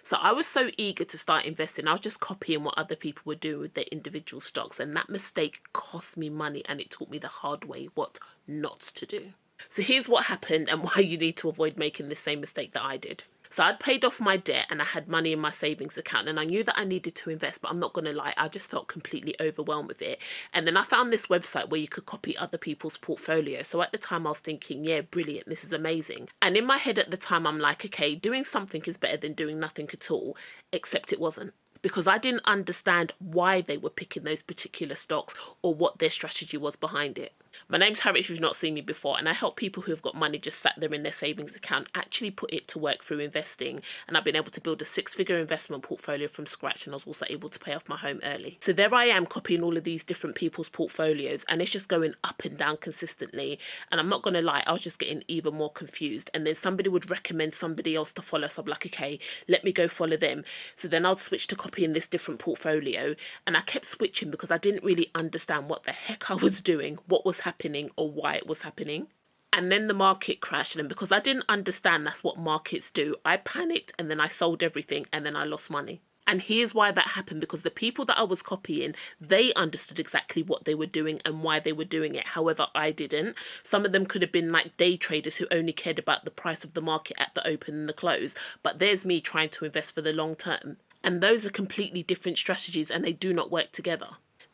So I was so eager to start investing. I was just copying what other people were doing with their individual stocks. And that mistake cost me money, and it taught me the hard way what not to do. So here's what happened and why you need to avoid making the same mistake that I did. So I'd paid off my debt and I had money in my savings account, and I knew that I needed to invest, but I'm not going to lie, I just felt completely overwhelmed with it. And then I found this website where you could copy other people's portfolio. So at the time I was thinking, yeah, brilliant, this is amazing. And in my head at the time, I'm like, okay, doing something is better than doing nothing at all, except it wasn't. Because I didn't understand why they were picking those particular stocks or what their strategy was behind it. My name's Harriet if you've not seen me before, and I help people who have got money just sat there in their savings account actually put it to work through investing. And I've been able to build a 6-figure investment portfolio from scratch, and I was also able to pay off my home early. So there I am copying all of these different people's portfolios, and it's just going up and down consistently. And I'm not going to lie, I was just getting even more confused. And then somebody would recommend somebody else to follow, so I'm like, okay, let me go follow them. So then I'll switch to copying this different portfolio, and I kept switching because I didn't really understand what the heck I was doing, what was happening, or why it was happening. And then the market crashed, and because I didn't understand that's what markets do, I panicked and then I sold everything and then I lost money. And here's why that happened: because the people that I was copying, they understood exactly what they were doing and why they were doing it. However, I didn't. Some of them could have been like day traders who only cared about the price of the market at the open and the close. But there's me trying to invest for the long term. And those are completely different strategies, and they do not work together.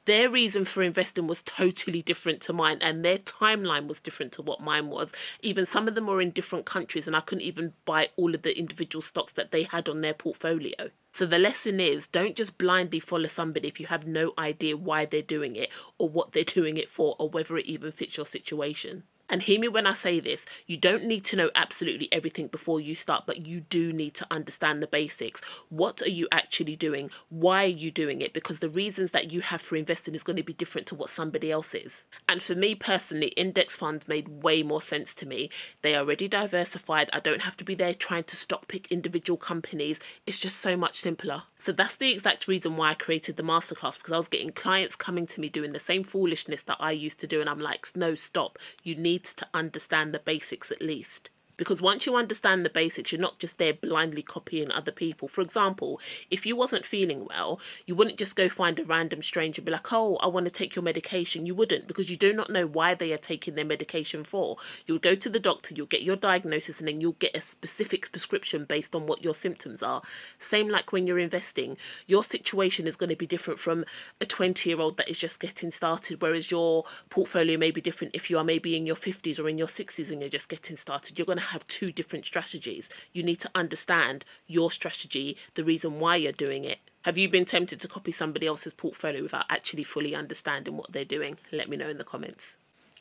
Their reason for investing was totally different to mine, and their timeline was different to what mine was. Even some of them were in different countries, and I couldn't even buy all of the individual stocks that they had on their portfolio. So the lesson is, don't just blindly follow somebody if you have no idea why they're doing it or what they're doing it for or whether it even fits your situation. And hear me when I say this, you don't need to know absolutely everything before you start, but you do need to understand the basics. What are you actually doing? Why are you doing it? Because the reasons that you have for investing is going to be different to what somebody else is. And for me personally, index funds made way more sense to me. They are already diversified. I don't have to be there trying to stock pick individual companies. It's just so much simpler. So that's the exact reason why I created the masterclass, because I was getting clients coming to me doing the same foolishness that I used to do. And I'm like, no, stop. You need to understand the basics at least. Because once you understand the basics, you're not just there blindly copying other people. For example, if you wasn't feeling well, you wouldn't just go find a random stranger and be like, oh, I want to take your medication. You wouldn't, because you do not know why they are taking their medication for. You'll go to the doctor, you'll get your diagnosis, and then you'll get a specific prescription based on what your symptoms are. Same like when you're investing. Your situation is going to be different from a 20-year-old that is just getting started, whereas your portfolio may be different if you are maybe in your 50s or in your 60s and you're just getting started. You're going to have 2 different strategies. You need to understand your strategy, the reason why you're doing it. Have you been tempted to copy somebody else's portfolio without actually fully understanding what they're doing? Let me know in the comments.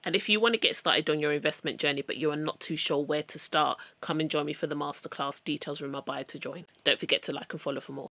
And if you want to get started on your investment journey but you are not too sure where to start, come and join me for the masterclass. Details are in my bio to join. Don't forget to like and follow for more.